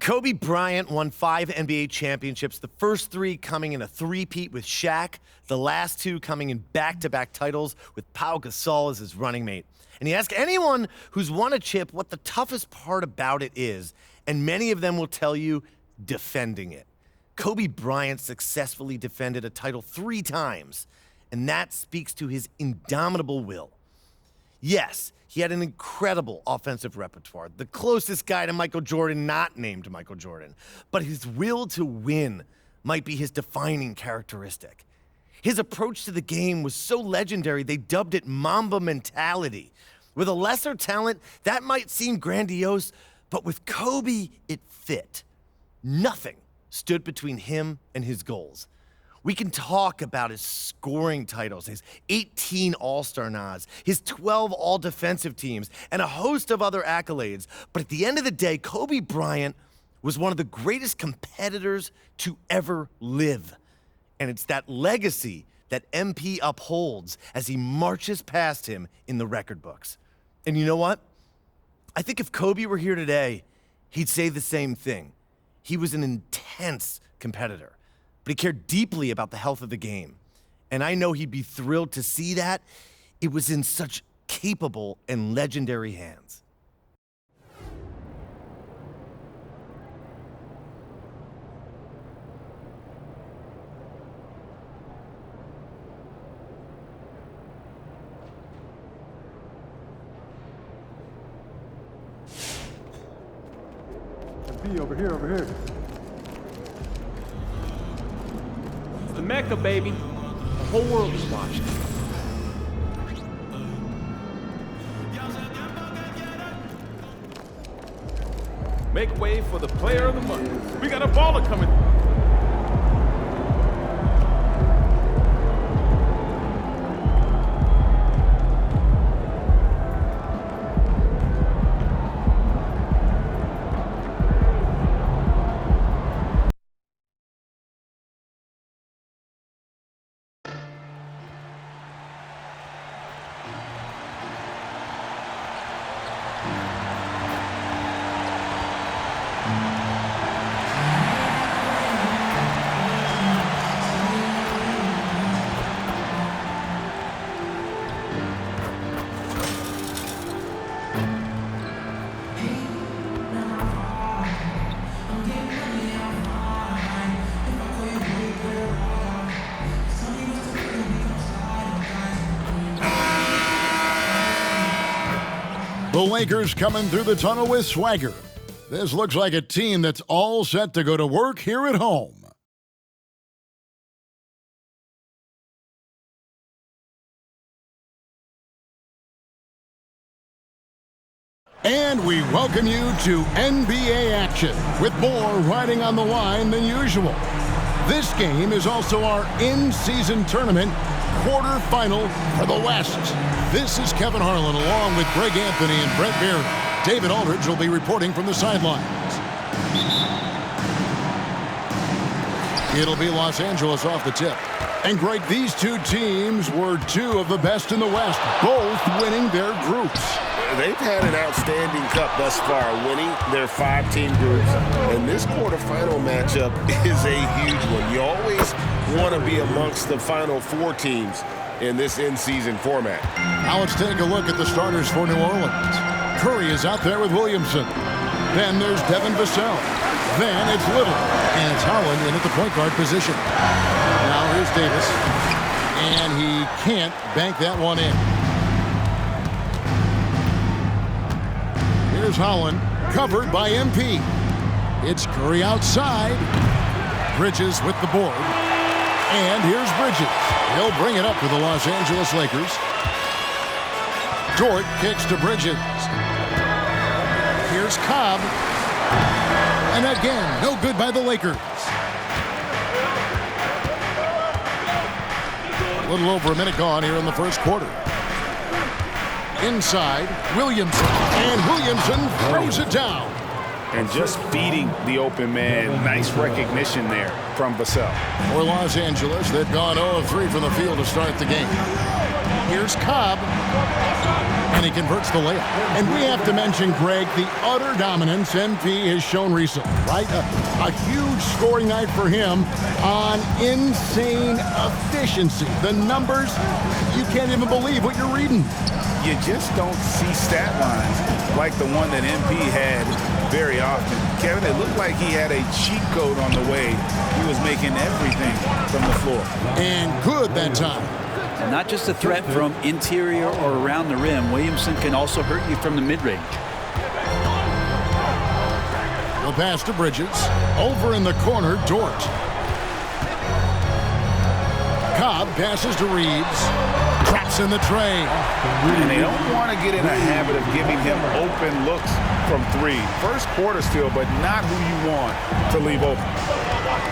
Kobe Bryant won 5 NBA championships, the first 3 coming in a three-peat with Shaq, the last 2 coming in back-to-back titles with Pau Gasol as his running mate. And you ask anyone who's won a chip what the toughest part about it is, and many of them will tell you defending it. Kobe Bryant successfully defended a title 3 times, and that speaks to his indomitable will. Yes, he had an incredible offensive repertoire, the closest guy to Michael Jordan not named Michael Jordan, but his will to win might be his defining characteristic. His approach to the game was so legendary they dubbed it Mamba mentality. With a lesser talent, that might seem grandiose, but with Kobe, it fit. Nothing stood between him and his goals. We can talk about his scoring titles, his 18 All-Star nods, his 12 All-Defensive teams, and a host of other accolades. But at the end of the day, Kobe Bryant was one of the greatest competitors to ever live. And it's that legacy that MP upholds as he marches past him in the record books. And you know what? I think if Kobe were here today, he'd say the same thing. He was an intense competitor, but he cared deeply about the health of the game. And I know he'd be thrilled to see that it was in such capable and legendary hands. Over here. It's the Mecca, baby. The whole world is watching. Make way for the player of the month. We got a baller coming. The Lakers coming through the tunnel with swagger. This looks like a team that's all set to go to work here at home. And we welcome you to NBA action with more riding on the line than usual. This game is also our in-season tournament quarterfinal for the West. This is Kevin Harlan along with Greg Anthony and Brett Baird. David Aldridge will be reporting from the sidelines. It'll be Los Angeles off the tip. And Greg, these two teams were 2 of the best in the West, both winning their groups. They've had an outstanding cup thus far, winning their 5-team groups. And this quarterfinal matchup is a huge one. You always want to be amongst the final 4 teams in this in-season format. Now let's take a look at the starters for New Orleans. Curry is out there with Williamson. Then there's Devin Vassell. Then it's Little. And it's Howland in at the point guard position. Now here's Davis. And he can't bank that one in. Here's Howland, covered by MP. It's Curry outside. Bridges with the board. And here's Bridges. He'll bring it up for the Los Angeles Lakers. Dort kicks to Bridges. Here's Cobb. And again, no good by the Lakers. A little over a minute gone here in the first quarter. Inside, Williamson. And Williamson throws it down. And just beating the open man. Nice recognition there from Vassell. For Los Angeles, they've gone 0 of 3 from the field to start the game. Here's Cobb. And And he converts the layup. And we have to mention, Greg, the utter dominance MP has shown recently, right? A huge scoring night for him on insane efficiency. The numbers, you can't even believe what you're reading. You just don't see stat lines like the one that MP had very often. Kevin, it looked like he had a cheat code on the way he was making everything from the floor. And good that time. And not just a threat from interior or around the rim. Williamson can also hurt you from the mid-range. The pass to Bridges. Over in the corner, Dort. Cobb passes to Reeves. Traps in the tray. And they don't want to get in a habit of giving him open looks from three. First quarter still, but not who you want to leave open.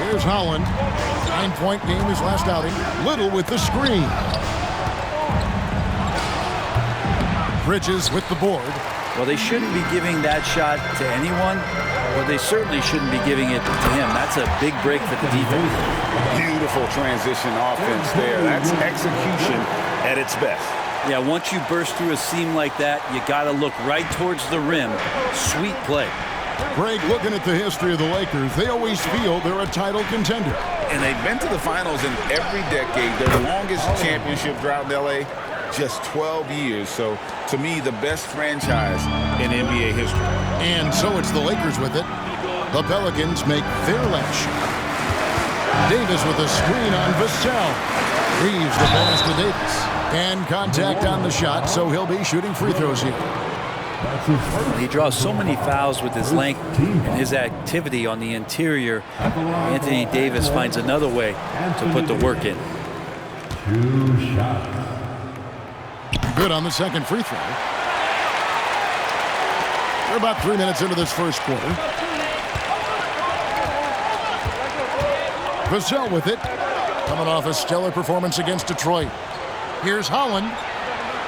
Here's Holland. 9-point game his last outing. Little with the screen. Bridges with the board. Well, they shouldn't be giving that shot to anyone, but they certainly shouldn't be giving it to him. That's a big break for the defense. Beautiful transition offense there. That's execution at its best. Yeah, once you burst through a seam like that, you got to look right towards the rim. Sweet play. Greg, looking at the history of the Lakers, they always feel they're a title contender. And they've been to the finals in every decade. Their longest championship drought in L.A., just 12 years. So, to me, the best franchise in NBA history. And so it's the Lakers with it. The Pelicans make their last shot. Davis with a screen on Vassell. Reeves the pass to Davis. And contact on the shot, so he'll be shooting free throws here. He draws so many fouls with his length and his activity on the interior. Anthony Davis finds another way to put the work in. 2 shots. Good on the second free throw. We're about 3 minutes into this first quarter. Vassell with it. Coming off a stellar performance against Detroit. Here's Holland.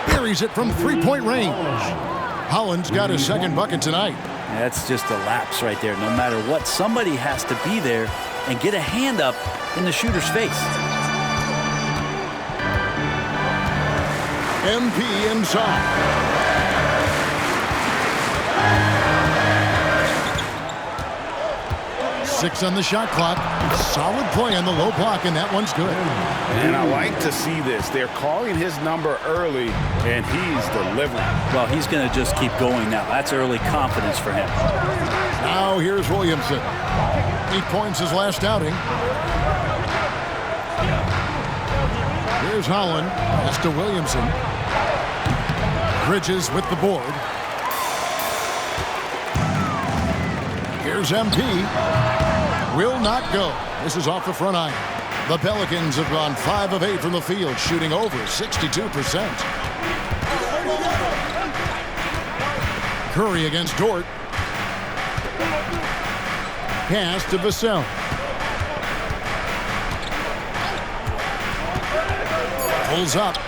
Buries it from three-point range. Holland's got his second bucket tonight. That's just a lapse right there. No matter what, somebody has to be there and get a hand up in the shooter's face. MP inside. Six on the shot clock. Solid play on the low block, and that one's good. And I like to see this. They're calling his number early, and he's delivering. Well, he's going to just keep going now. That's early confidence for him. Now here's Williamson. 8 points his last outing. Here's Holland. Pass to Williamson. Bridges with the board. Here's MP. Will not go. This is off the front iron. The Pelicans have gone 5 of 8 from the field, shooting over 62%. Curry against Dort. Pass to Vassell. Pulls up.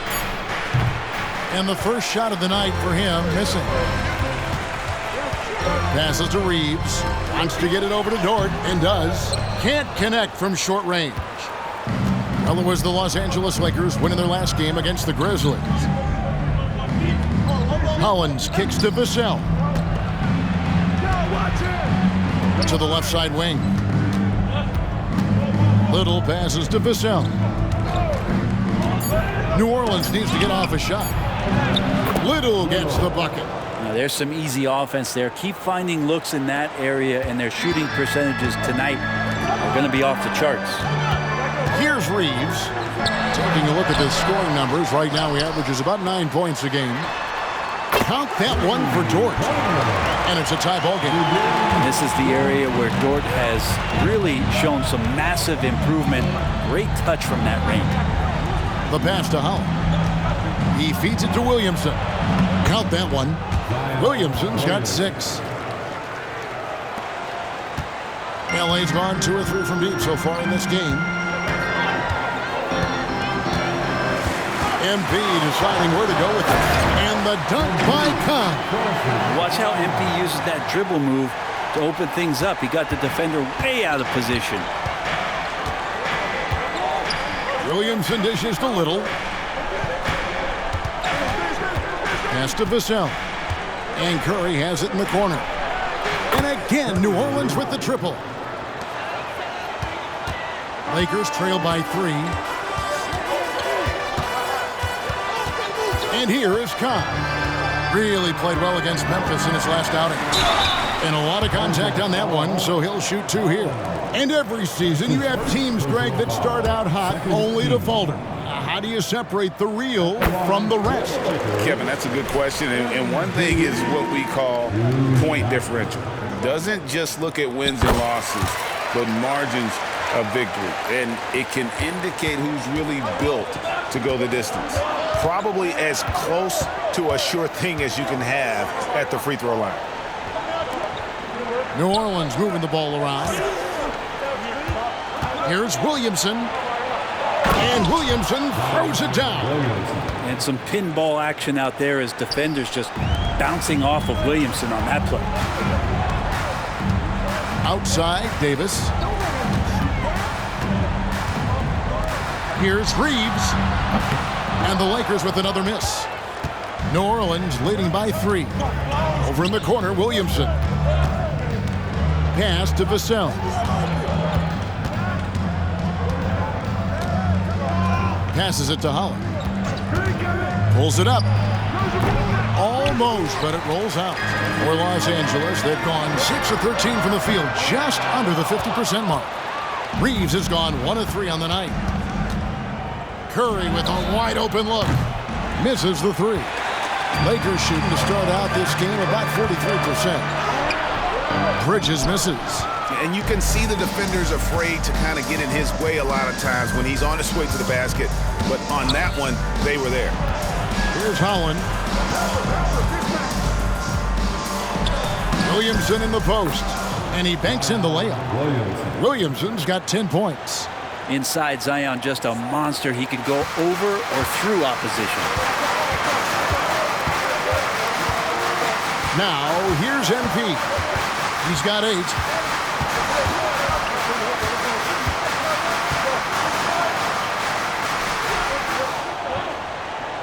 And the first shot of the night for him, missing. Passes to Reeves. Wants to get it over to Dort, and does. Can't connect from short range. Well, it was the Los Angeles Lakers winning their last game against the Grizzlies. Hollins kicks to Vassell. To the left side wing. Little passes to Vassell. New Orleans needs to get off a shot. Little gets the bucket. Now, there's some easy offense there. Keep finding looks in that area, and their shooting percentages tonight are going to be off the charts. Here's Reeves. Taking a look at the scoring numbers. Right now, he averages about 9 points a game. Count that one for Dort. And it's a tie ball game. And this is the area where Dort has really shown some massive improvement. Great touch from that range. The pass to Holland. He feeds it to Williamson. Count that one. Williamson's got 6. LA's gone 2 or 3 from deep so far in this game. MP deciding where to go with it. And the dunk by Cobb. Watch how MP uses that dribble move to open things up. He got the defender way out of position. Williamson dishes to Little. Pass to Vassell. And Curry has it in the corner. And again, New Orleans with the triple. Lakers trail by 3. And here is Khan. Really played well against Memphis in his last outing. And a lot of contact on that one, so he'll shoot 2 here. And every season you have teams, Greg, that start out hot only to falter. How do you separate the real from the rest? Kevin, that's a good question. And one thing is what we call point differential. Doesn't just look at wins and losses, but margins of victory. And it can indicate who's really built to go the distance. Probably as close to a sure thing as you can have at the free throw line. New Orleans moving the ball around. Here's Williamson. And Williamson throws it down. And some pinball action out there as defenders just bouncing off of Williamson on that play. Outside, Davis. Here's Reeves. And the Lakers with another miss. New Orleans leading by 3. Over in the corner, Williamson. Pass to Vassell. Passes it to Holland. Pulls it up. Almost, but it rolls out. For Los Angeles, they've gone 6 of 13 from the field, just under the 50% mark. Reeves has gone 1 of 3 on the night. Curry with a wide open look. Misses the 3. Lakers shooting to start out this game about 43%. Bridges misses. And you can see the defenders afraid to kind of get in his way a lot of times when he's on his way to the basket. But on that one, they were there. Here's Holland. Williamson in the post. And he banks in the layup. Williamson's got 10 points. Inside Zion, just a monster. He can go over or through opposition. Now, here's MP. He's got 8.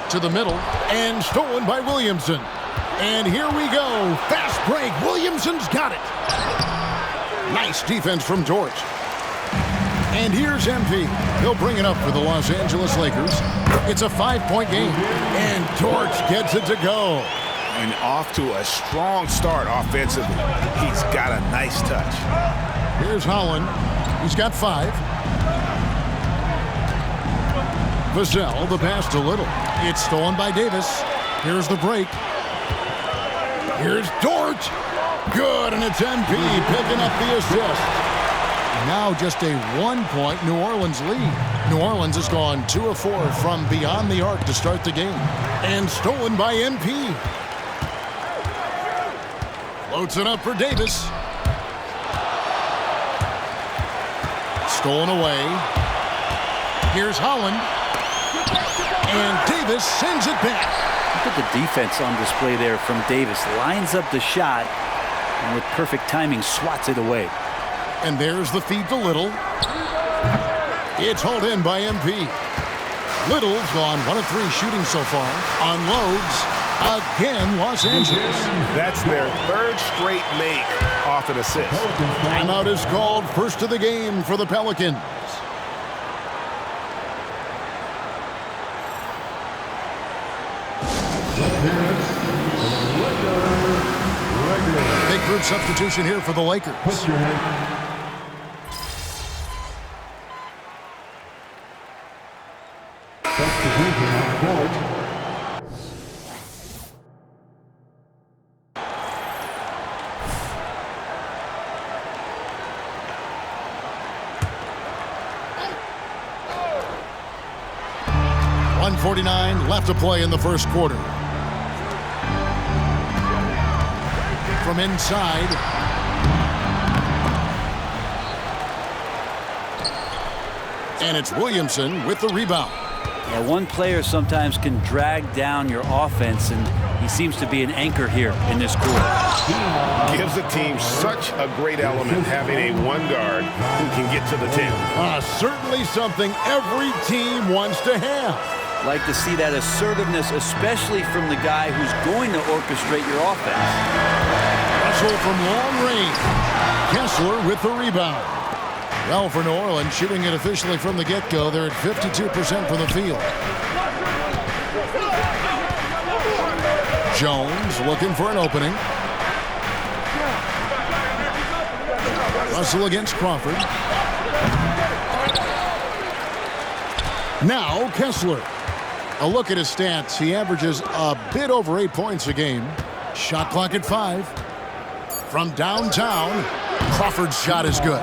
To the middle, and stolen by Williamson. And here we go. Fast break. Williamson's got it. Nice defense from George. And here's MP. He'll bring it up for the Los Angeles Lakers. It's a 5-point game. And George gets it to go. And off to a strong start offensively. He's got a nice touch. Here's Holland. He's got 5. Vassell, the pass to Little. It's stolen by Davis. Here's the break. Here's Dort. Good, and it's MP picking up the assist. Now just a 1-point New Orleans lead. New Orleans has gone 2 of 4 from beyond the arc to start the game. And stolen by MP. Floats it up for Davis. Stolen away. Here's Holland. And Davis sends it back. Look at the defense on display there from Davis. Lines up the shot and with perfect timing swats it away. And there's the feed to Little. It's hauled in by MP. Little's gone 1 of 3 shooting so far. Unloads. Again, Los Angeles. That's their 3rd straight make off an assist. Timeout is called. First of the game for the Pelicans. Big group substitution here for the Lakers. Substitution on court. .149 left to play in the first quarter. From inside. And it's Williamson with the rebound. Yeah, one player sometimes can drag down your offense, and he seems to be an anchor here in this quarter. Gives the team such a great element having a 1 guard who can get to the 10. Certainly something every team wants to have. Like to see that assertiveness, especially from the guy who's going to orchestrate your offense. Russell from long range. Kessler with the rebound. Well, for New Orleans, shooting it officially from the get-go, they're at 52% from the field. Jones looking for an opening. Russell against Crawford. Now Kessler. A look at his stats. He averages a bit over 8 points a game. Shot clock at 5. From downtown, Crawford's shot is good.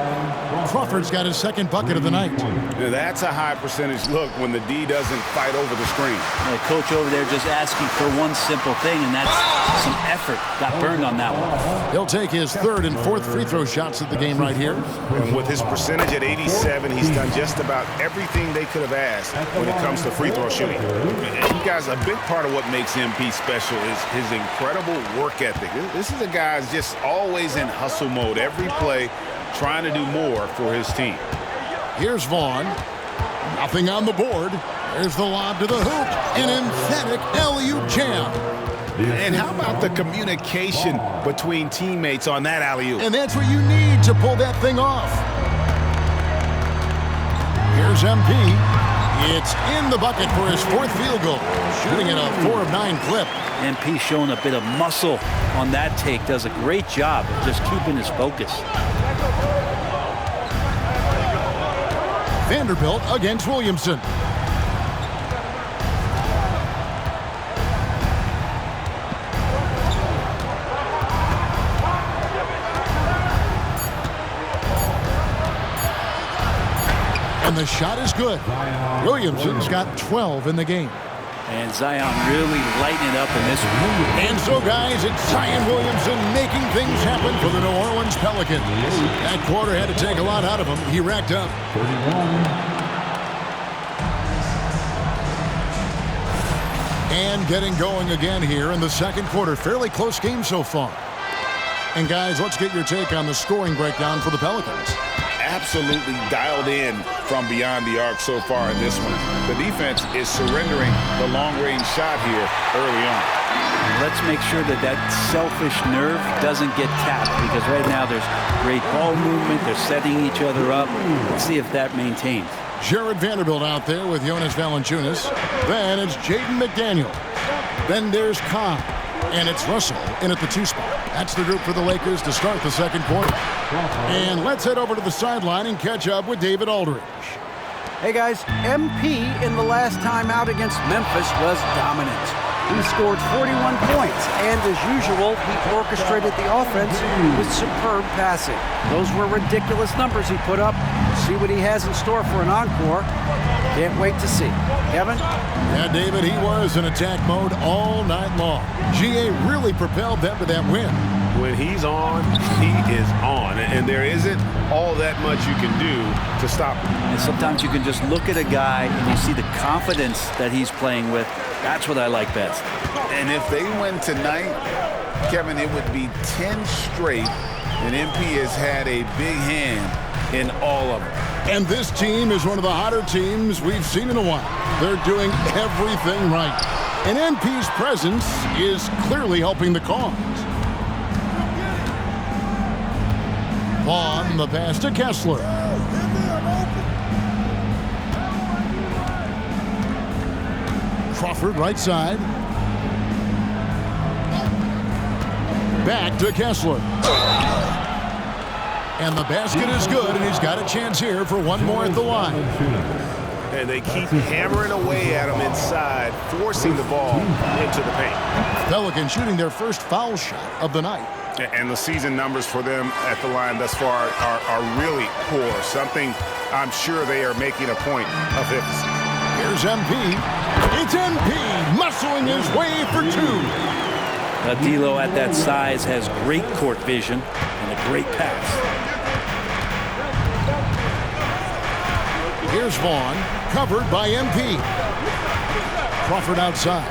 Crawford's got his second bucket of the night. Yeah, that's a high percentage look when the D doesn't fight over the screen. The coach over there just asking for one simple thing, and that's some effort. Got burned on that one. He'll take his third and fourth free throw shots of the game right here. And with his percentage at 87, he's done just about everything they could have asked when it comes to free throw shooting. And you guys, a big part of what makes MP special is his incredible work ethic. This is a guy who's just always in hustle mode every play, trying to do more for his team. Here's Vaughn. Nothing on the board. There's the lob to the hoop. An emphatic alley-oop jam. And how about the communication between teammates on that alley-oop? And that's what you need to pull that thing off. Here's MP. It's in the bucket for his fourth field goal. Shooting at a 4 of 9 clip. MP showing a bit of muscle on that take. Does a great job of just keeping his focus. Vanderbilt against Williamson. And the shot is good. Williamson's got 12 in the game. And Zion really lighting it up in this one. And so, guys, it's Zion Williamson making things happen for the New Orleans Pelicans. That quarter had to take a lot out of him. He racked up 31. And getting going again here in the second quarter. Fairly close game so far. And, guys, let's get your take on the scoring breakdown for the Pelicans. Absolutely dialed in from beyond the arc so far in this one. The defense is surrendering the long-range shot here early on. Let's make sure that that selfish nerve doesn't get tapped, because right now there's great ball movement. They're setting each other up. Let's see if that maintains. Jared Vanderbilt out there with Jonas Valanciunas. Then it's Jaden McDaniel. Then there's Khan. And it's Russell in at the 2 spot. That's the group for the Lakers to start the second quarter. And let's head over to the sideline and catch up with David Aldridge. Hey guys, MP in the last time out against Memphis was dominant. He scored 41 points, and as usual, he orchestrated the offense with superb passing. Those were ridiculous numbers he put up. See what he has in store for an encore. Can't wait to see. Kevin? Yeah, David, he was in attack mode all night long. GA really propelled them to that win. When he's on, he is on. And there isn't all that much you can do to stop him. And sometimes you can just look at a guy and you see the confidence that he's playing with. That's what I like best. And if they win tonight, Kevin, it would be 10 straight, and MP has had a big hand in all of them. And this team is one of the hotter teams we've seen in a while. They're doing everything right. And MP's presence is clearly helping the cause. Vaughn, the pass to Kessler. Crawford, right side. Back to Kessler. And the basket is good, and he's got a chance here for one more at the line. And they keep hammering away at him inside, forcing the ball into the paint. Pelicans shooting their first foul shot of the night. And the season numbers for them at the line thus far are really poor, something I'm sure they are making a point of emphasis. Here's MP. It's MP muscling his way for 2. D'Lo at that size has great court vision and a great pass. Here's Vaughn, covered by MP. Crawford outside.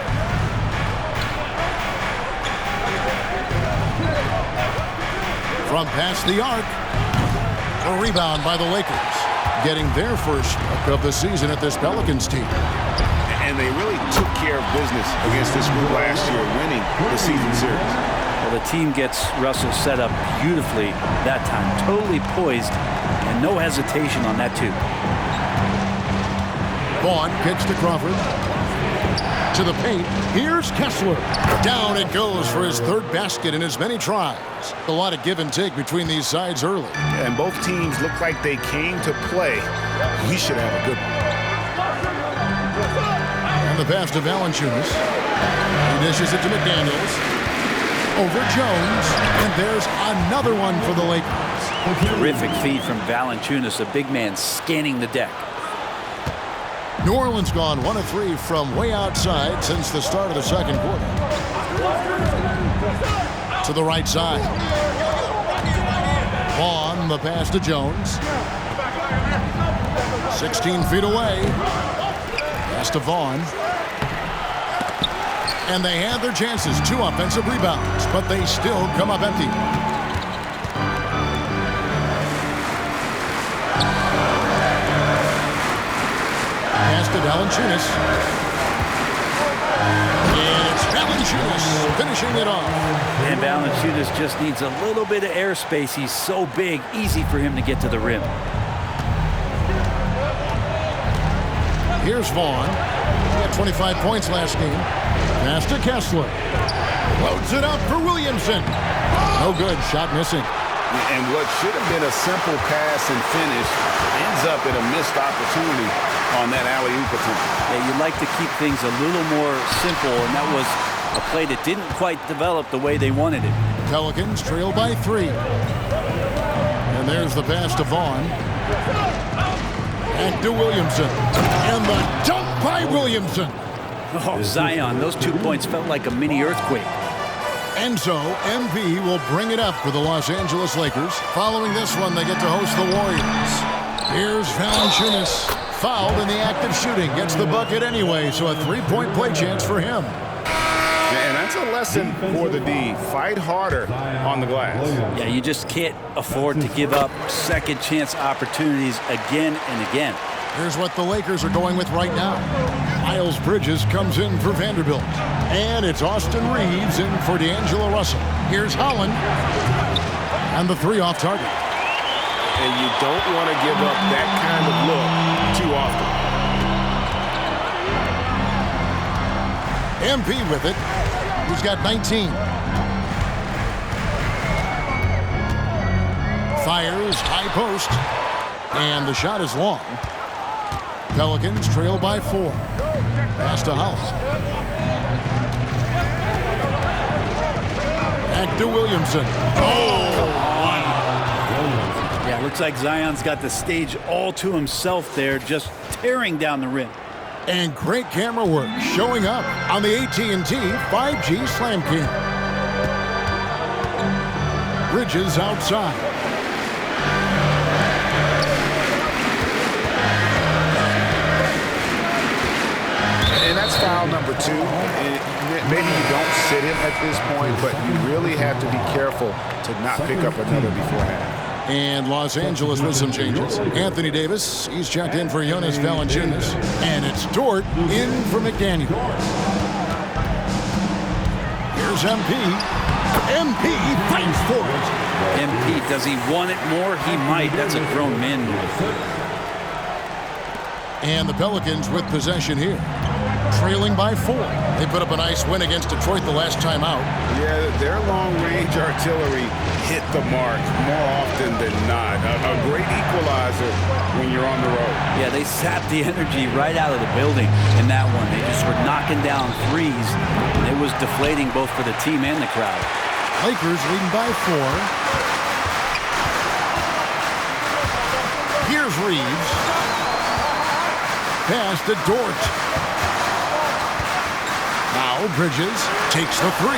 From past the arc. A rebound by the Lakers, getting their first look of the season at this Pelicans team. And they really took care of business against this group last year, winning the season series. Well, the team gets Russell set up beautifully that time. Totally poised and no hesitation on that too. Vaughn kicks to Crawford. To the paint. Here's Kessler. Down it goes for his third basket in as many tries. A lot of give and take between these sides early. And both teams look like they came to play. We should have a good one. And the pass to Valanciunas. He dishes it to McDaniels. Over Jones. And there's another one for the Lakers. Terrific feed from Valanciunas, a big man scanning the deck. New Orleans gone 1 of 3 from way outside since the start of the second quarter. To the right side. Vaughn, the pass to Jones. 16 feet away. Pass to Vaughn. And they had their chances. 2 offensive rebounds, but they still come up empty. Pass to Valanciunas. And it's Valanciunas finishing it off. And Valanciunas just needs a little bit of airspace. He's so big, easy for him to get to the rim. Here's Vaughn. He had 25 points last game. Pass to Kessler. Loads it up for Williamson. No good. Shot missing. And what should have been a simple pass and finish ends up in a missed opportunity on that alley-oop attempt. Yeah, you'd like to keep things a little more simple, and that was a play that didn't quite develop the way they wanted it. Pelicans trail by 3. And there's the pass to Vaughn. Back to Williamson. And the dunk by Williamson. Oh, Zion, those 2 points felt like a mini earthquake. And so, MP will bring it up for the Los Angeles Lakers. Following this one, they get to host the Warriors. Here's Valanciunas. Fouled in the act of shooting. Gets the bucket anyway, so a 3-point play chance for him. And that's a lesson for the D. Fight harder on the glass. Yeah, you just can't afford to give up second chance opportunities again and again. Here's what the Lakers are going with right now. Miles Bridges comes in for Vanderbilt. And it's Austin Reeves in for D'Angelo Russell. Here's Holland. And the 3 off target. And you don't want to give up that kind of look too often. MP with it. He's got 19. Fires, high post. And the shot is long. Pelicans trail by 4. Pass to Holland. Back to Williamson. Yeah, looks like Zion's got the stage all to himself there, just tearing down the rim. And great camera work showing up on the AT&T 5G Slam King. Bridges outside. And that's foul number 2. And maybe you don't sit him at this point, but you really have to be careful to not pick up another beforehand. And Los Angeles with some changes. Anthony Davis, he's checked in for Jonas Valanciunas. And it's Dort in for McDaniel. Here's MP. MP fights for it. MP, does he want it more? He might. That's a grown man move. And the Pelicans with possession here. Trailing by 4. They put up a nice win against Detroit the last time out. Yeah, their long-range artillery hit the mark more often than not. A great equalizer when you're on the road. Yeah, they sapped the energy right out of the building in that one. They just were knocking down threes, and it was deflating both for the team and the crowd. Lakers leading by 4. Here's Reeves. Pass to Dort. Now Bridges takes the 3.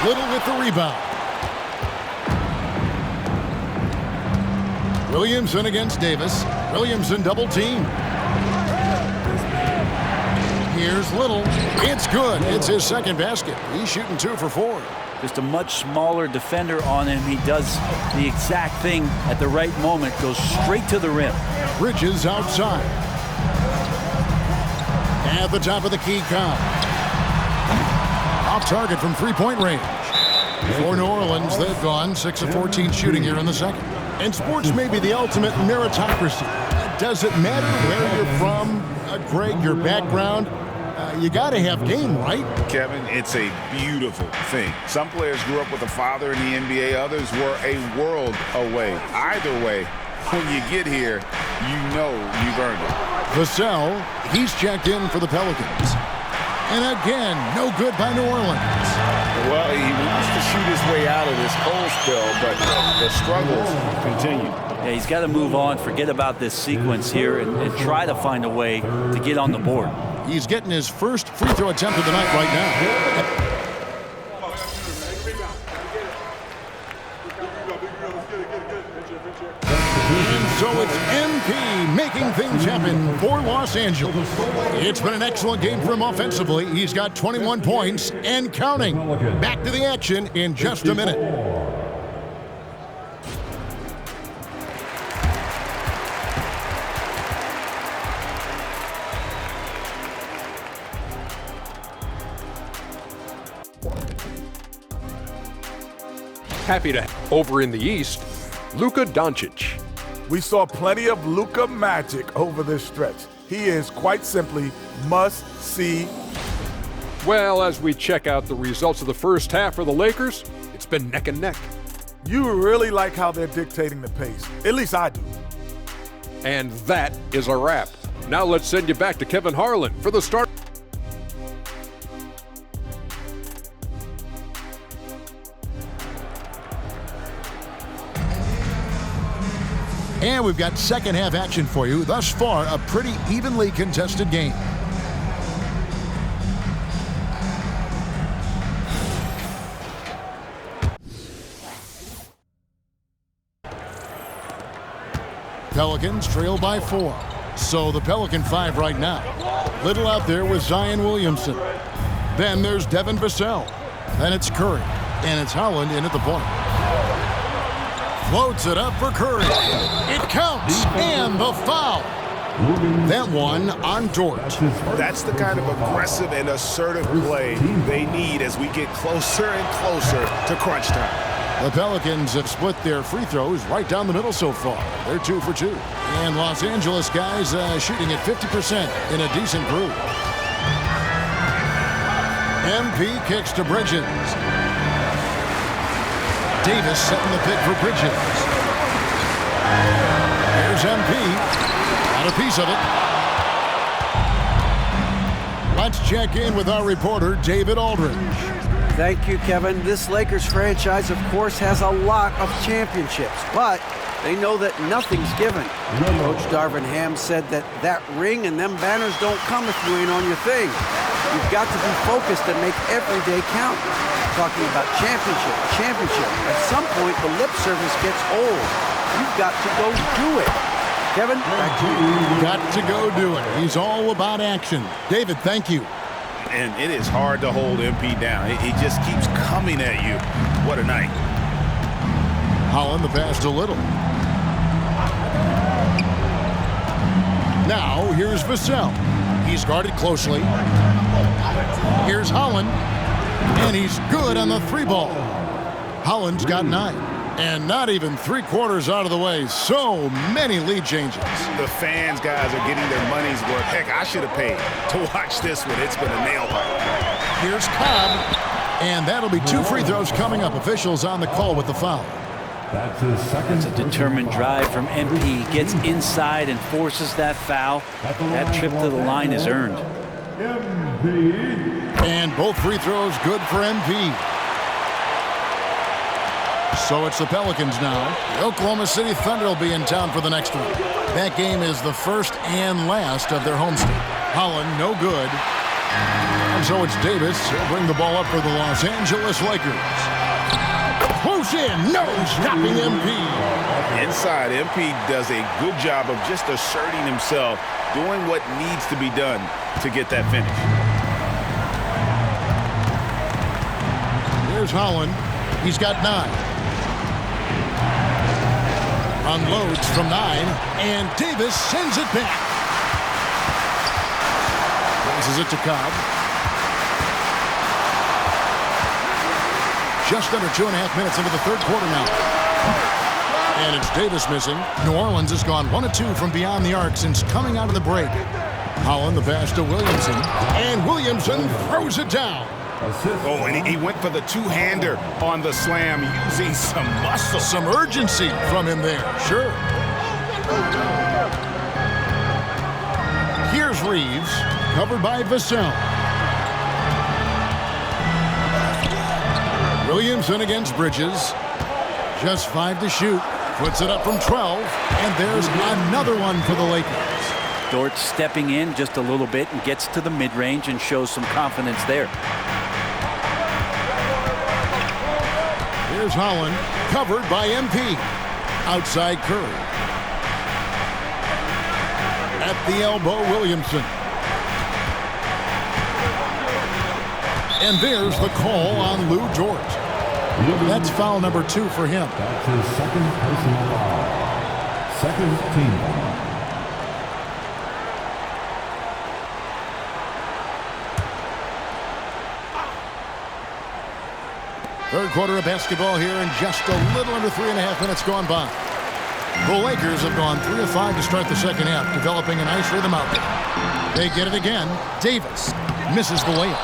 Little with the rebound. Williamson against Davis. Williamson double team. Here's Little. It's good. It's his second basket. He's shooting 2 for 4. Just a much smaller defender on him. He does the exact thing at the right moment. Goes straight to the rim. Bridges outside. At the top of the key count. Off target from three-point range. For New Orleans, they've gone 6 of 14 shooting here in the second. And sports may be the ultimate meritocracy. Does it matter where you're from, Greg, your background? You got to have game, right? Kevin, it's a beautiful thing. Some players grew up with a father in the NBA. Others were a world away. Either way, when you get here, you know you've earned it. Vassell, he's checked in for the Pelicans. And again, no good by New Orleans. Well, he wants to shoot his way out of this cold spell, but the struggles continue. Yeah, he's got to move on, forget about this sequence here, and try to find a way to get on the board. He's getting his first free throw attempt of the night right now. And so it's MP making things happen for Los Angeles. It's been an excellent game for him offensively. He's got 21 points and counting. Back to the action in just a minute. Happy to over in the East, Luka Doncic. We saw plenty of Luka magic over this stretch. He is quite simply must-see. Well, as we check out the results of the first half for the Lakers, it's been neck and neck. You really like how they're dictating the pace. At least I do. And that is a wrap. Now let's send you back to Kevin Harlan for the start. And we've got second half action for you. Thus far, a pretty evenly contested game. Pelicans trail by 4. So the Pelican 5 right now. Little out there with Zion Williamson. Then there's Devin Vassell. Then it's Curry. And it's Holland in at the point. Floats it up for Curry. It counts, and the foul. That one on Dort. That's the kind of aggressive and assertive play they need as we get closer and closer to crunch time. The Pelicans have split their free throws right down the middle so far. They're 2 for 2. And Los Angeles guys shooting at 50% in a decent group. MP kicks to Bridges. Davis setting the pick for Bridges. Here's MP. Got a piece of it. Let's check in with our reporter, David Aldridge. Thank you, Kevin. This Lakers franchise, of course, has a lot of championships, but they know that nothing's given. Coach Darvin Ham said that ring and them banners don't come if you ain't on your thing. You've got to be focused and make every day count. Talking about championship. At some point, the lip service gets old. You've got to go do it. Kevin, back to you. Got to go do it. He's all about action. David, thank you. And it is hard to hold MP down. He just keeps coming at you. What a night. Holland the pass to Little. Now, here's Vassell. He's guarded closely. Here's Holland. And he's good on the 3-ball. Holland's got 9. And not even 3/4 out of the way. So many lead changes. The fans, guys, are getting their money's worth. Heck, I should have paid to watch this one. It's been a nail biter. Here's Cobb. And that'll be 2 free throws coming up. Officials on the call with the foul. That's his second. It's a determined drive from MP. Gets inside and forces that foul. That trip to the line is earned. And both free throws good for MP. So it's the Pelicans now. The Oklahoma City Thunder will be in town for the next one. That game is the first and last of their homestand. Holland, no good. And so it's Davis. He'll bring the ball up for the Los Angeles Lakers. Close in, no stopping MP. Inside, MP does a good job of just asserting himself, doing what needs to be done to get that finish. Here's Holland. He's got 9. Unloads from 9, and Davis sends it back. Brings Passes it to Cobb. Just under 2.5 minutes into the third quarter now. And it's Davis missing. New Orleans has gone 1 of 2 from beyond the arc since coming out of the break. Holland the pass to Williamson. And Williamson throws it down. Oh, and he went for the two-hander on the slam using some muscle. Some urgency from him there, sure. Here's Reeves, covered by Vassell. Williamson against Bridges. Just 5 to shoot. Puts it up from 12. And there's another one for the Lakers. Dort stepping in just a little bit and gets to the mid-range and shows some confidence there. Here's Holland, covered by MP. Outside Curry. At the elbow, Williamson. And there's the call on Lou Dort. That's foul number 2 for him. That's his second personal foul. Second team foul. Third quarter of basketball here, and just a little under 3.5 minutes gone by. The Lakers have gone 3 of 5 to start the second half, developing a nice rhythm out there. They get it again. Davis misses the layup.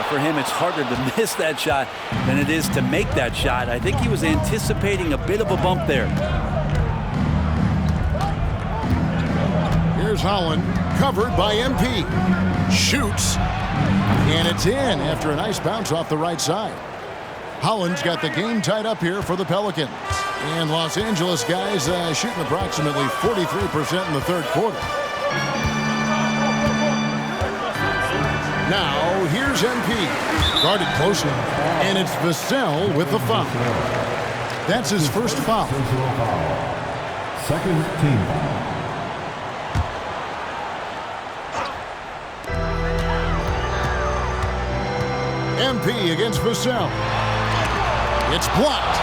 For him, it's harder to miss that shot than it is to make that shot. I think he was anticipating a bit of a bump there. Here's Holland, covered by MP. Shoots, and it's in after a nice bounce off the right side. Holland's got the game tied up here for the Pelicans. And Los Angeles guys shooting approximately 43% in the third quarter. Now, here's MP. Guarded closely. And it's Vassell with the foul. That's his first foul. Second team foul. MP against Vassell. It's blocked.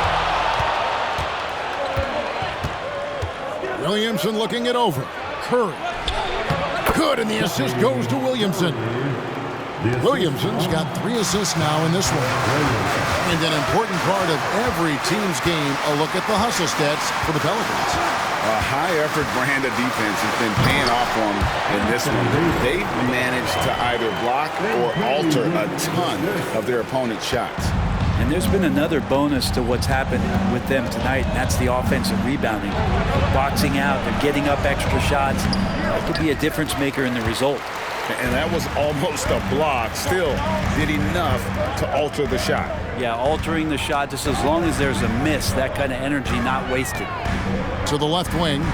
Williamson looking it over. Curry. Good, and the assist goes to Williamson. Williamson's got 3 assists now in this one. And an important part of every team's game, a look at the hustle stats for the Pelicans. A high-effort brand of defense has been paying off for them in this one. They've managed to either block or alter a ton of their opponent's shots. And there's been another bonus to what's happened with them tonight, and that's the offensive rebounding. They're boxing out, they're getting up extra shots. That could be a difference maker in the result. And that was almost a block. Still did enough to alter the shot. Yeah, altering the shot, just as long as there's a miss, that kind of energy not wasted. To the left wing.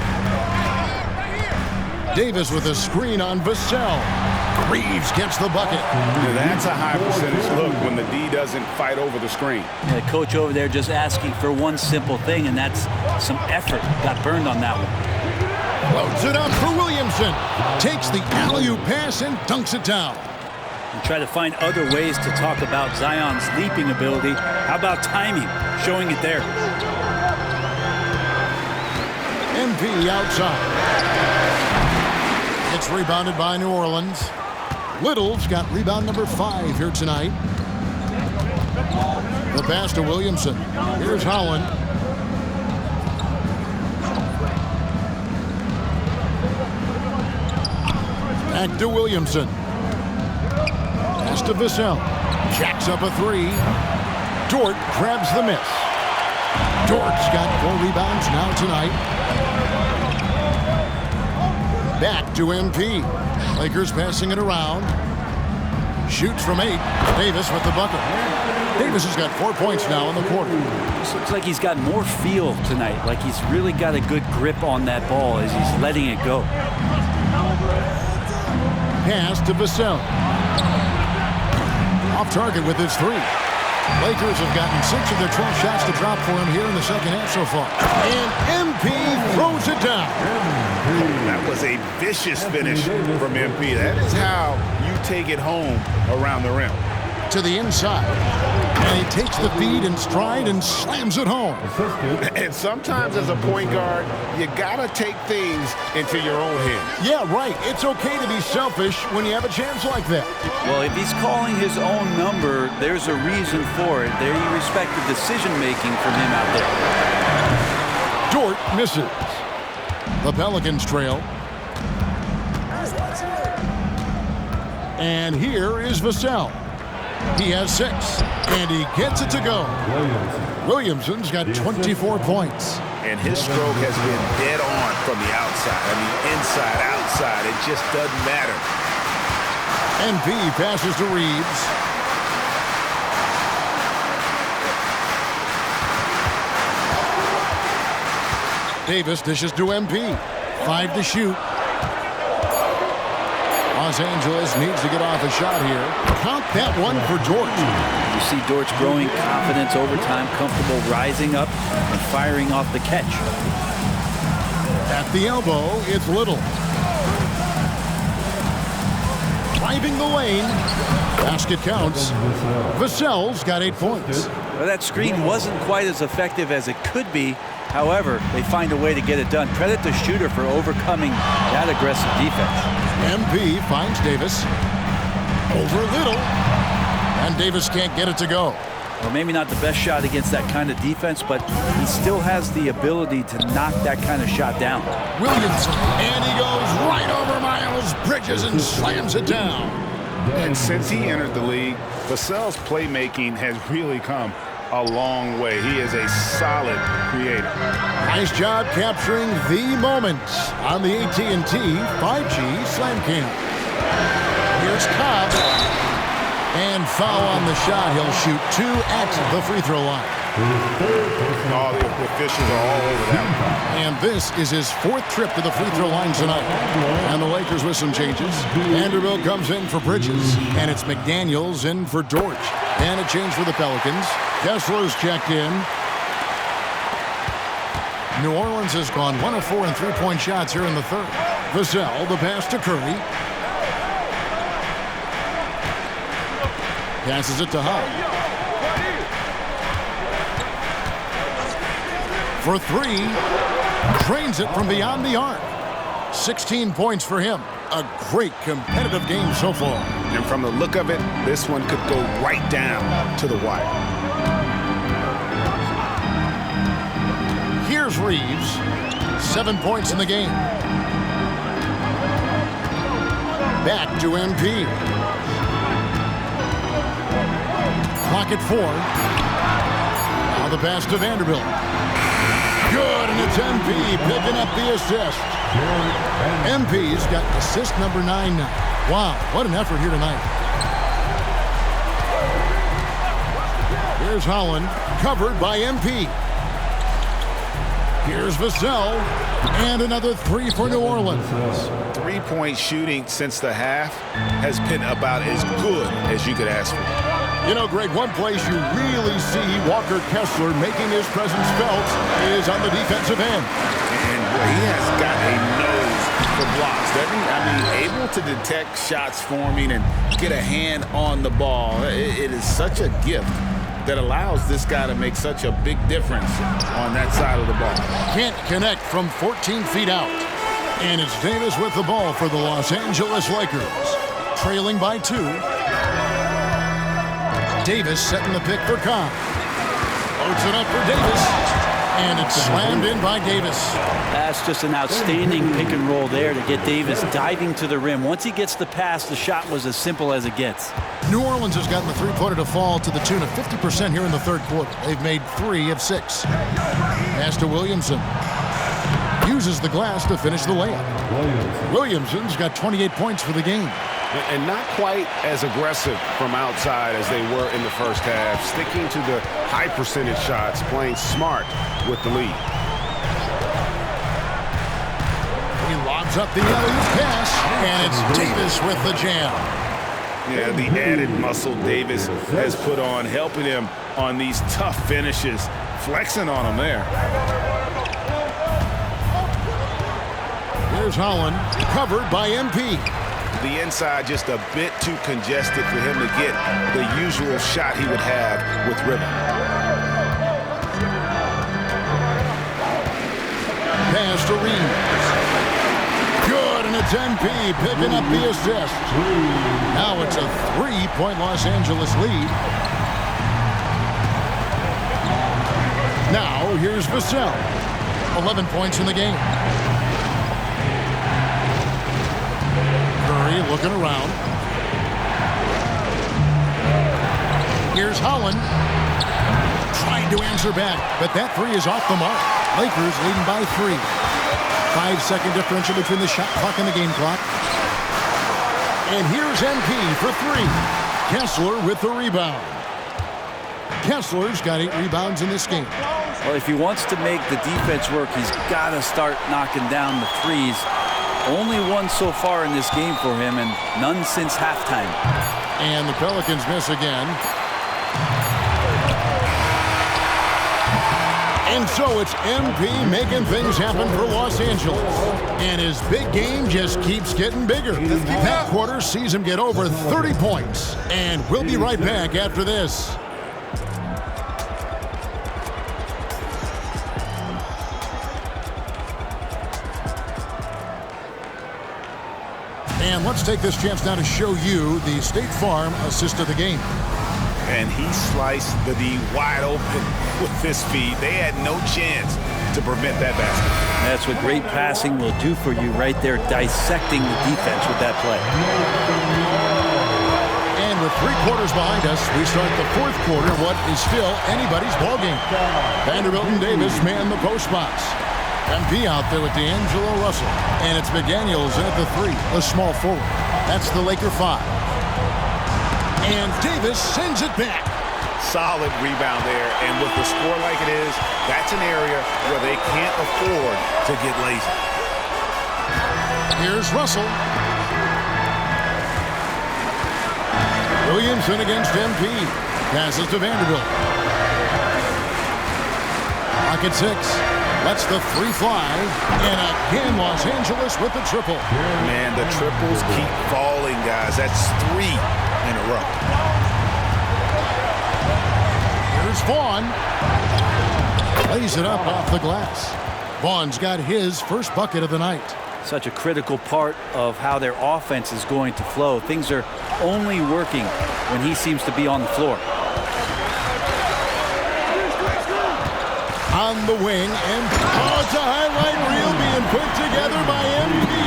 Davis with a screen on Vassell. Reeves gets the bucket. Yeah, that's a high percentage look when the D doesn't fight over the screen. The coach over there just asking for one simple thing, and that's some effort. Got burned on that one. Loads it up for Williamson. Takes the alley-oop pass and dunks it down. And try to find other ways to talk about Zion's leaping ability. How about timing? Showing it there. MP outside. It's rebounded by New Orleans. Little's got rebound number 5 here tonight. The pass to Williamson. Here's Holland. Back to Williamson. Pass to Vassell. Jacks up a 3. Dort grabs the miss. Dort's got 4 rebounds now tonight. Back to MP. Lakers passing it around. Shoots from 8. Davis with the bucket. Davis has got 4 points now in the quarter. This looks like he's got more feel tonight. Like he's really got a good grip on that ball as he's letting it go. Pass to Vassell. Off target with his 3. Lakers have gotten 6 of their 12 shots to drop for him here in the second half so far. And MP throws it down. That was a vicious finish from MP. That is how you take it home around the rim. to the inside. And he takes the feed in stride and slams it home. And sometimes as a point guard, you gotta take things into your own hands. Yeah, right. It's okay to be selfish when you have a chance like that. Well, if he's calling his own number, there's a reason for it. There you respect the decision-making from him out there. Dort misses. The Pelicans trail. And here is Vassell. He has 6, and he gets it to go. Williamson's got 24 points. And his stroke has been dead on from the outside. I mean, inside, outside, it just doesn't matter. MP passes to Reeves. Davis dishes to MP. 5 to shoot. Los Angeles needs to get off a shot here. Count that one for Dort. You see Dort's growing confidence over time, comfortable rising up and firing off the catch. At the elbow, it's Little. Driving the lane. Basket counts. Vassell's got 8 points. Well, that screen wasn't quite as effective as it could be. However, they find a way to get it done. Credit the shooter for overcoming that aggressive defense. MP finds Davis. Over Little. And Davis can't get it to go. Well, maybe not the best shot against that kind of defense, but he still has the ability to knock that kind of shot down. Williamson, and he goes right over Miles Bridges and slams it down. And since he entered the league, Vassell's playmaking has really come a long way. He is a solid creator. Nice job capturing the moment on the AT&T 5G Slam Cam. Here's Cobb. And foul on the shot. He'll shoot 2 at the free throw line. All the officials are all over that one. And this is his 4th trip to the free throw line tonight. And the Lakers with some changes. Vanderbilt comes in for Bridges. And it's McDaniels in for Dort. And a change for the Pelicans. Kessler's checked in. New Orleans has gone 1 of 4 in three-point shots here in the 3rd. Vassell, the pass to Curry. Passes it to Hull. For 3. Drains it from beyond the arc. 16 points for him. A great competitive game so far. And from the look of it, this one could go right down to the wire. Here's Reeves. 7 points in the game. Back to MP. Clock at 4. Now the pass to Vanderbilt. Good, and it's MP picking up the assist. MP's got assist number 9 now. Wow, what an effort here tonight. Here's Holland, covered by MP. Here's Vassell, and another 3 for New Orleans. 3-point shooting since the half has been about as good as you could ask for. You know, Greg, one place you really see Walker Kessler making his presence felt is on the defensive end. And boy, he has got a nose for blocks, doesn't he? I mean, able to detect shots forming and get a hand on the ball. It is such a gift that allows this guy to make such a big difference on that side of the ball. Can't connect from 14 feet out. And it's Davis with the ball for the Los Angeles Lakers. Trailing by 2. Davis setting the pick for Cobb. Loads it up for Davis. And it's slammed in by Davis. That's just an outstanding pick and roll there to get Davis diving to the rim. Once he gets the pass, the shot was as simple as it gets. New Orleans has gotten the three-pointer to fall to the tune of 50% here in the 3rd quarter. They've made 3 of 6. Pass to Williamson. Uses the glass to finish the layup. Williamson's got 28 points for the game. And not quite as aggressive from outside as they were in the first half, sticking to the high percentage shots, playing smart with the lead. He lobs up the alley-oop pass, and it's Davis with the jam. Yeah, the added muscle Davis has put on, helping him on these tough finishes, flexing on him there. Here's Holland, covered by MP. The inside just a bit too congested for him to get the usual shot he would have with rhythm. Pass to Reeves. Good, and it's MP picking up the assist. Now it's a 3-point Los Angeles lead. Now here's Vassell. 11 points in the game. Curry looking around. Here's Holland. Trying to answer back, but that three is off the mark. Lakers leading by 3. 5-second differential between the shot clock and the game clock. And here's MP for 3. Kessler with the rebound. Kessler's got 8 rebounds in this game. Well, if he wants to make the defense work, he's got to start knocking down the threes. Only one so far in this game for him, and none since halftime. And the Pelicans miss again. And so it's MP making things happen for Los Angeles. And his big game just keeps getting bigger. That quarter sees him get over 30 points. And we'll be right back after this. And let's take this chance now to show you the State Farm assist of the game. And he sliced the D wide open with his feet. They had no chance to prevent that basket. That's what great passing will do for you right there, dissecting the defense with that play. And with 3 quarters behind us, we start the 4th quarter, what is still anybody's ballgame. Vanderbilt and Davis man the post box. MP out there with D'Angelo Russell. And it's McDaniels in at the 3, a small forward. That's the Laker 5. And Davis sends it back. Solid rebound there. And with the score like it is, that's an area where they can't afford to get lazy. Here's Russell. Williamson against MP. Passes to Vanderbilt. Pocket 6. Lets the 3 fly. And again, Los Angeles with the triple. Man, the triples keep falling, guys. That's 3 in a row. Here's Vaughn. Lays it up off the glass. Vaughn's got his first bucket of the night. Such a critical part of how their offense is going to flow. Things are only working when he seems to be on the floor. On the wing, and it's a highlight reel being put together by MP.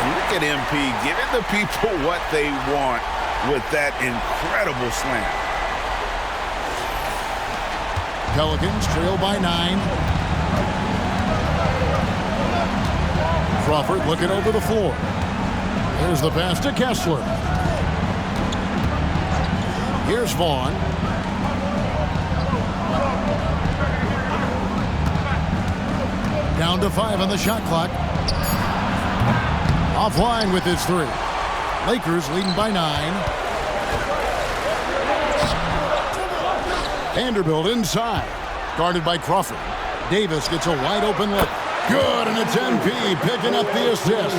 And look at MP giving the people what they want with that incredible slam. Pelicans trail by 9. Crawford looking over the floor. There's the pass to Kessler. Here's Vaughn. Down to 5 on the shot clock. Offline with his 3. Lakers leading by 9. Vanderbilt inside. Guarded by Crawford. Davis gets a wide open look. Good, and it's MP picking up the assist.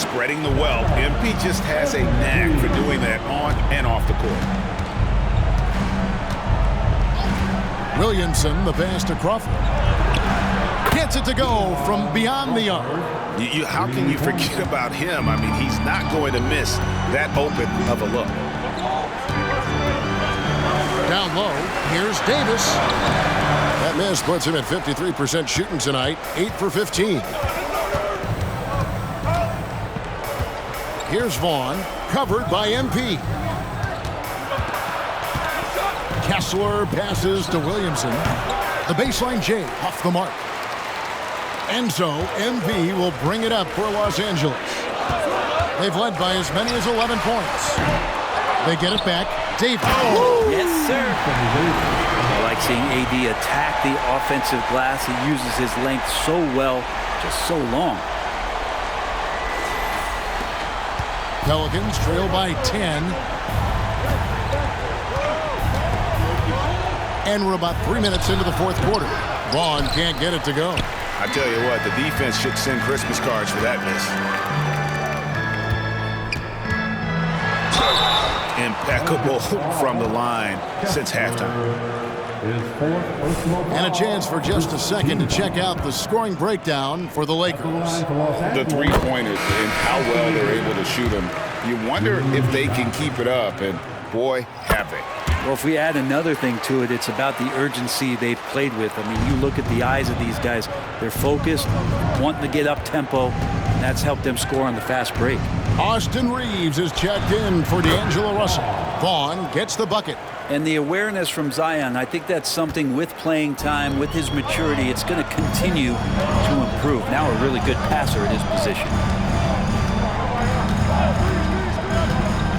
Spreading the wealth. MP just has a knack for doing that on and off the court. Williamson, the pass to Crawford. Gets it to go from beyond the arc. How can you forget about him? I mean, he's not going to miss that open of a look. Down low, here's Davis. That miss puts him at 53% shooting tonight, 8 for 15. Here's Vaughn, covered by MP. Kessler passes to Williamson. The baseline J off the mark. And so MP will bring it up for Los Angeles. They've led by as many as 11 points. They get it back. Davis. Oh. Yes, sir. I like seeing AD attack the offensive glass. He uses his length so well, just so long. Pelicans trail by 10. And we're about 3 minutes into the 4th quarter. Vaughn can't get it to go. I tell you what, the defense should send Christmas cards for that miss. Impeccable from the line since halftime. And a chance for just a second to check out the scoring breakdown for the Lakers. The three-pointers and how well they're able to shoot them. You wonder if they can keep it up, and boy, have they. Well, if we add another thing to it, it's about the urgency they've played with. I mean, you look at the eyes of these guys. They're focused, wanting to get up tempo, and that's helped them score on the fast break. Austin Reeves is checked in for D'Angelo Russell. Vaughn gets the bucket. And the awareness from Zion, I think that's something with playing time, with his maturity, it's going to continue to improve. Now a really good passer at his position.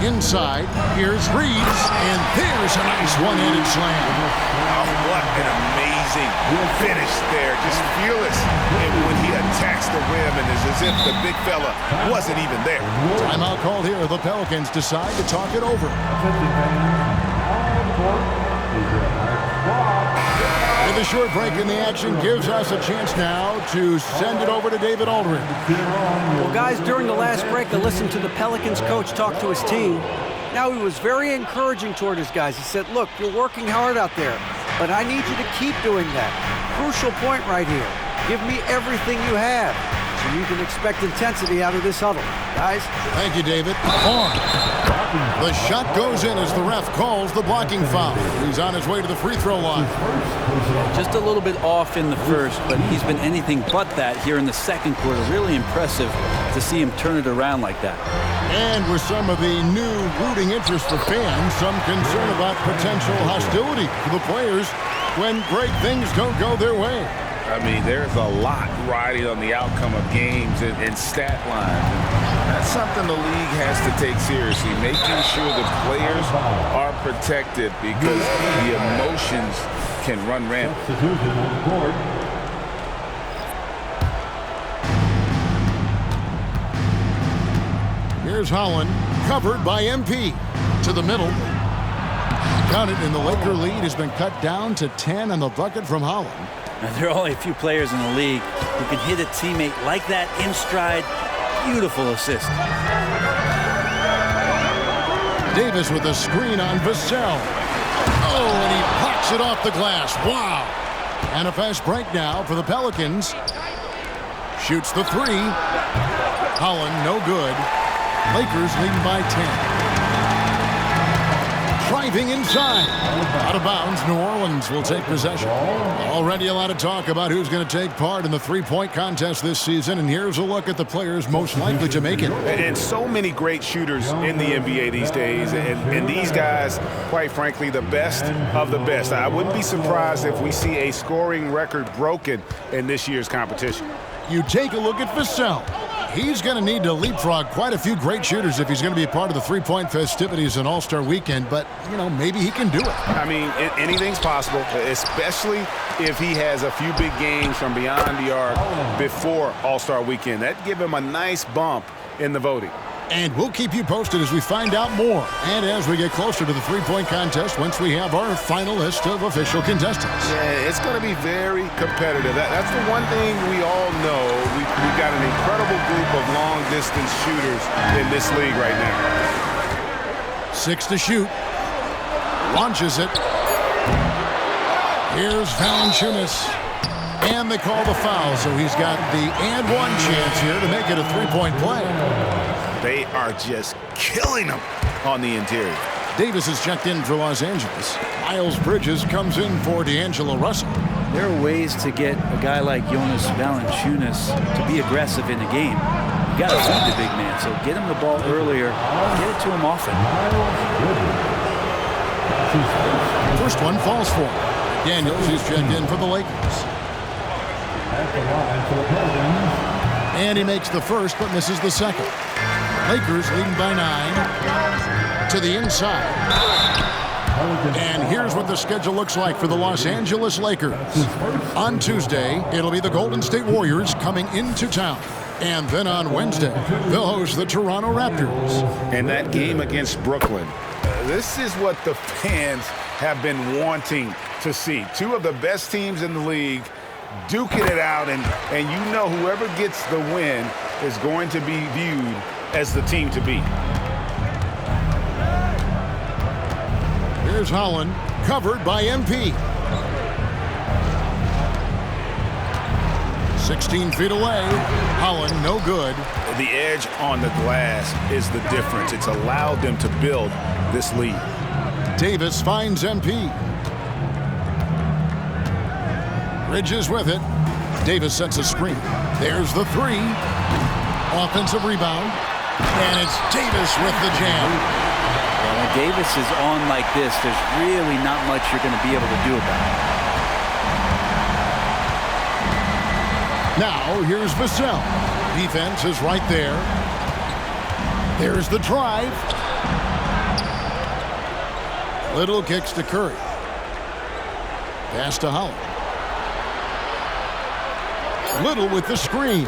Inside, here's Reeves, and there's a nice one-handed slam. Oh, what an amazing finish there. Just fearless. And when he attacks the rim, and it's as if the big fella wasn't even there. Timeout called here. The Pelicans decide to talk it over. With a short break in the action gives us a chance now to send it over to David Aldridge. Well, guys, during the last break, I listened to the Pelicans coach talk to his team. Now, he was very encouraging toward his guys. He said, look, you're working hard out there, but I need you to keep doing that. Crucial point right here. Give me everything you have so you can expect intensity out of this huddle. Guys? Thank you, David. On. The shot goes in as the ref calls the blocking foul. He's on his way to the free throw line. Just a little bit off in the first, but he's been anything but that here in the second quarter. Really impressive to see him turn it around like that. And with some of the new rooting interest for fans, some concern about potential hostility to the players when great things don't go their way. I mean, there's a lot riding on the outcome of games and stat lines. That's something the league has to take seriously, making sure the players are protected because the emotions can run rampant. Here's Holland, covered by MP. To the middle. Count it, and the Laker lead has been cut down to 10 on the bucket from Holland. Now, there are only a few players in the league who can hit a teammate like that in stride. Beautiful assist. Davis with a screen on Vassell. Oh, and he pops it off the glass. Wow. And a fast break now for the Pelicans. Shoots the three. Holland, no good. Lakers leading by 10. Driving inside. Out of bounds, New Orleans will take possession. Already a lot of talk about who's going to take part in the three-point contest this season, and here's a look at the players most likely to make it. And so many great shooters in the NBA these days, and these guys, quite frankly, the best of the best. I wouldn't be surprised if we see a scoring record broken in this year's competition. You take a look at Vassell. He's going to need to leapfrog quite a few great shooters if he's going to be a part of the three-point festivities in All-Star Weekend, but, you know, maybe he can do it. I mean, anything's possible, especially if he has a few big games from beyond the arc before All-Star Weekend. That'd give him a nice bump in the voting. And we'll keep you posted as we find out more and as we get closer to the three-point contest once we have our final list of official contestants. Yeah, it's going to be very competitive. That's the one thing we all know. We've got an incredible group of long-distance shooters in this league right now. 6 to shoot. Launches it. Here's Valanciunas. And they call the foul, so he's got the and one chance here to make it a three-point play. They are just killing them on the interior. Davis is checked in for Los Angeles. Miles Bridges comes in for D'Angelo Russell. There are ways to get a guy like Jonas Valanciunas to be aggressive in the game. You got to feed the big man, so get him the ball earlier, get it to him often. First one falls for him. Daniels is checked in for the Lakers. And he makes the first, but misses the second. Lakers leading by 9 to the inside. And here's what the schedule looks like for the Los Angeles Lakers. On Tuesday, it'll be the Golden State Warriors coming into town. And then on Wednesday, they'll host the Toronto Raptors. And that game against Brooklyn, this is what the fans have been wanting to see. Two of the best teams in the league duking it out, and you know whoever gets the win is going to be viewed as the team to beat. Here's Holland, covered by MP. 16 feet away. Holland, no good. The edge on the glass is the difference. It's allowed them to build this lead. Davis finds MP. Bridges with it. Davis sets a screen. There's the three. Offensive rebound. And it's Davis with the jam. Well, when Davis is on like this, there's really not much you're going to be able to do about it. Now, here's Vassell. Defense is right there. There's the drive. Little kicks to Curry. Pass to Holland. Little with the screen.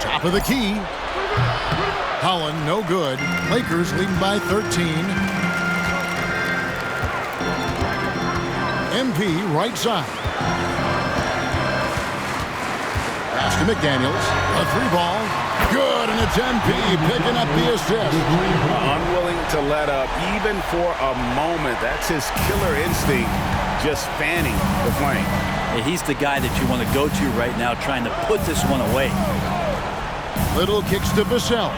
Top of the key. Holland, no good. Lakers leading by 13. MP, right side. Pass to McDaniels. A three ball. Good, and it's MP picking up the assist. Unwilling to let up even for a moment. That's his killer instinct, just fanning the flame. He's the guy that you want to go to right now, trying to put this one away. Little kicks to Vassell.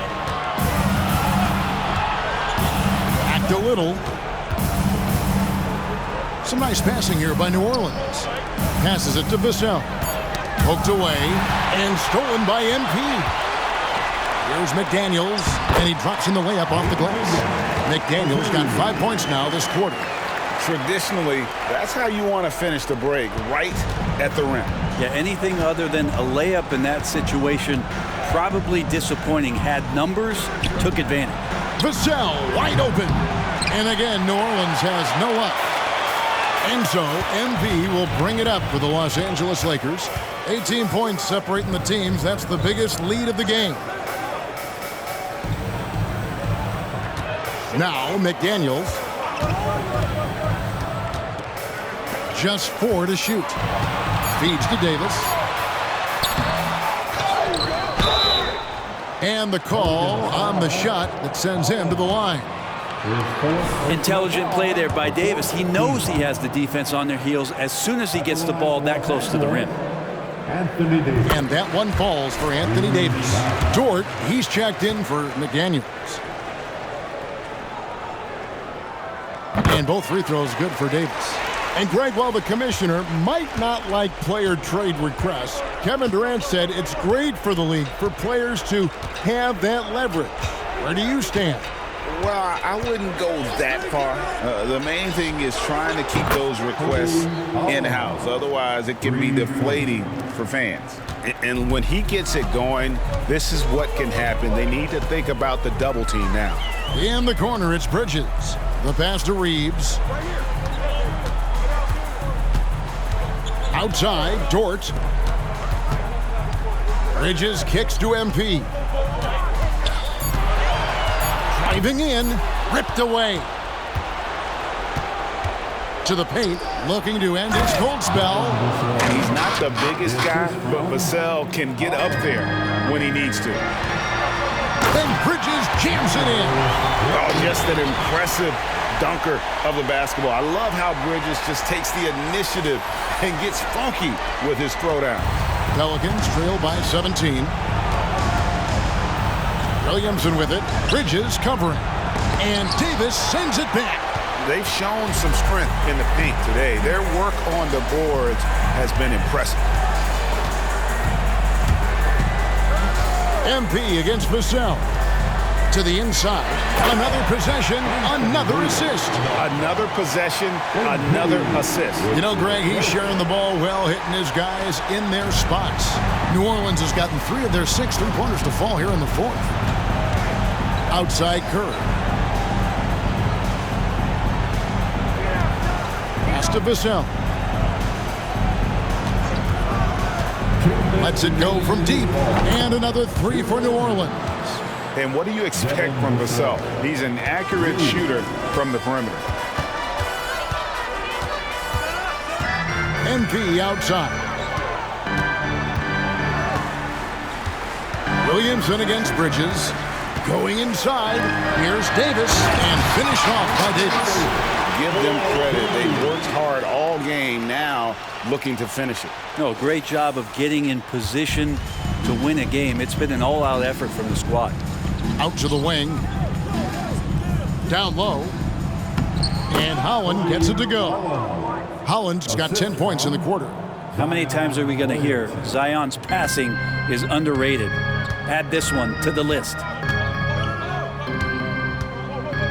Back to Little. Some nice passing here by New Orleans. Passes it to Vassell. Poked away and stolen by MP. Here's McDaniels, and he drops in the layup off the glass. McDaniels got 5 points now this quarter. Traditionally, that's how you want to finish the break, right at the rim. Yeah, anything other than a layup in that situation, probably disappointing. Had numbers, took advantage. Vassell wide open. And again, New Orleans has no up. And so MP will bring it up for the Los Angeles Lakers. 18 points separating the teams. That's the biggest lead of the game. Now McDaniels. Just 4 to shoot. Feeds to Davis. And the call on the shot that sends him to the line. Intelligent play there by Davis. He knows he has the defense on their heels as soon as he gets the ball that close to the rim. Anthony Davis. And that one falls for Anthony Davis. Dort, he's checked in for McDaniels. And both free throws good for Davis. And Greg, while the commissioner might not like player trade requests, Kevin Durant said it's great for the league for players to have that leverage. Where do you stand? Well, I wouldn't go that far. The main thing is trying to keep those requests in-house. Otherwise, it can be deflating for fans. And when he gets it going, this is what can happen. They need to think about the double team now. In the corner, it's Bridges. The pass to Reeves. Outside, Dort. Bridges kicks to MP. Driving in, ripped away. To the paint, looking to end his cold spell. He's not the biggest guy, but Vassell can get up there when he needs to. Then Bridges jams it in. Oh, just an impressive dunker of the basketball. I love how Bridges just takes the initiative and gets funky with his throwdown. Pelicans trail by 17. Williamson with it. Bridges covering. And Davis sends it back. They've shown some strength in the paint today. Their work on the boards has been impressive. MP against Vassell. To the inside. Another possession, another assist. Another possession, another assist. You know, Greg, he's sharing the ball well, hitting his guys in their spots. New Orleans has gotten 3 of their 6 three-pointers to fall here in the 4th. Outside Curry. Pass to Vassell. Lets it go from deep. And another 3 for New Orleans. And what do you expect from Vassell? He's an accurate shooter from the perimeter. MP outside. Williamson against Bridges. Going inside. Here's Davis. And finished off by Davis. give them credit. They worked hard all game, now looking to finish it. No, great job of getting in position to win a game. It's been an all-out effort from the squad. Out to the wing. Down low. And Holland gets it to go. Holland's got 10 points in the quarter. How many times are we going to hear Zion's passing is underrated? Add this one to the list.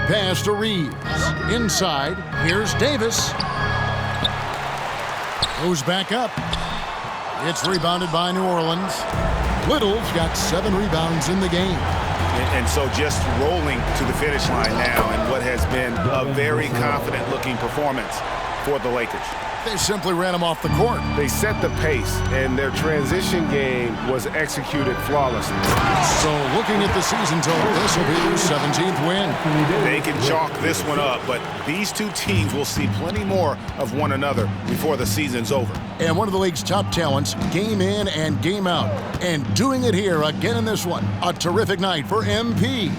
Pass to Reeves. Inside. Here's Davis. Goes back up. It's rebounded by New Orleans. Little's got 7 rebounds in the game. And so just rolling to the finish line now in what has been a very confident-looking performance for the Lakers. They simply ran him off the court. They set the pace, and their transition game was executed flawlessly. So looking at the season total, this will be their 17th win. They can chalk this one up, but these two teams will see plenty more of one another before the season's over. And one of the league's top talents, game in and game out. And doing it here again in this one. A terrific night for MP.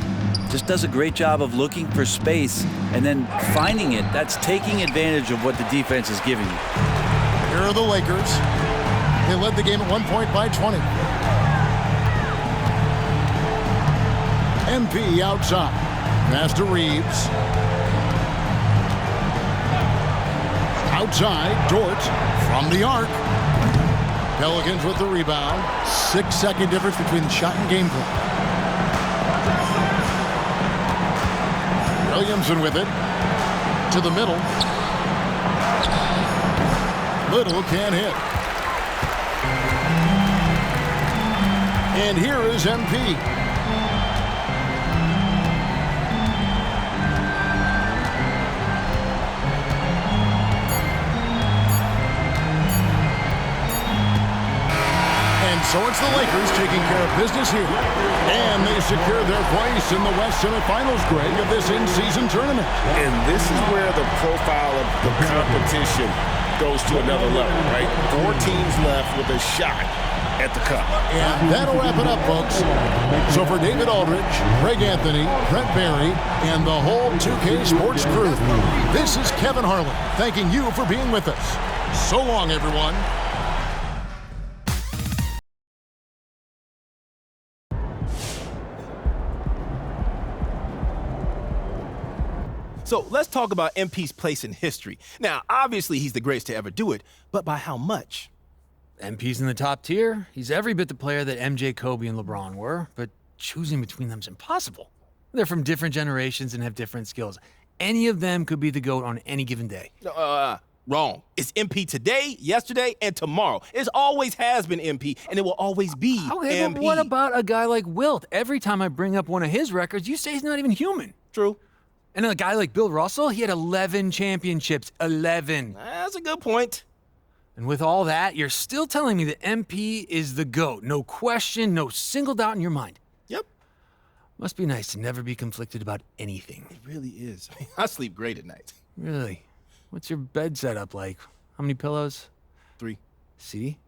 Just does a great job of looking for space and then finding it. That's taking advantage of what the defense is giving you. Here are the Lakers. They led the game at 1 point by 20. MP outside. Pass to Reeves. Outside, Dort from the arc. Pelicans with the rebound. 6-second difference between the shot and game clock. Williamson with it. To the middle. Little can't hit. And here is MP. So it's the Lakers taking care of business here. And they secure their place in the West semifinals, Greg, of this in-season tournament. And this is where the profile of the competition goes to another level, right? 4 teams left with a shot at the cup. And that'll wrap it up, folks. So for David Aldridge, Greg Anthony, Brett Barry, and the whole 2K Sports crew, this is Kevin Harlan thanking you for being with us. So long, everyone. So let's talk about MP's place in history. Now, obviously, he's the greatest to ever do it, but by how much? MP's in the top tier. He's every bit the player that MJ, Kobe, and LeBron were, but choosing between them is impossible. They're from different generations and have different skills. Any of them could be the GOAT on any given day. Wrong. It's MP today, yesterday, and tomorrow. It always has been MP, and it will always be Okay, MP. but what about a guy like Wilt? Every time I bring up one of his records, you say he's not even human. True. And a guy like Bill Russell, he had 11 championships. 11. That's a good point. And with all that, you're still telling me that MP is the GOAT. No question, no single doubt in your mind. Yep. Must be nice to never be conflicted about anything. It really is. I sleep great at night. Really? What's your bed setup like? How many pillows? 3. See?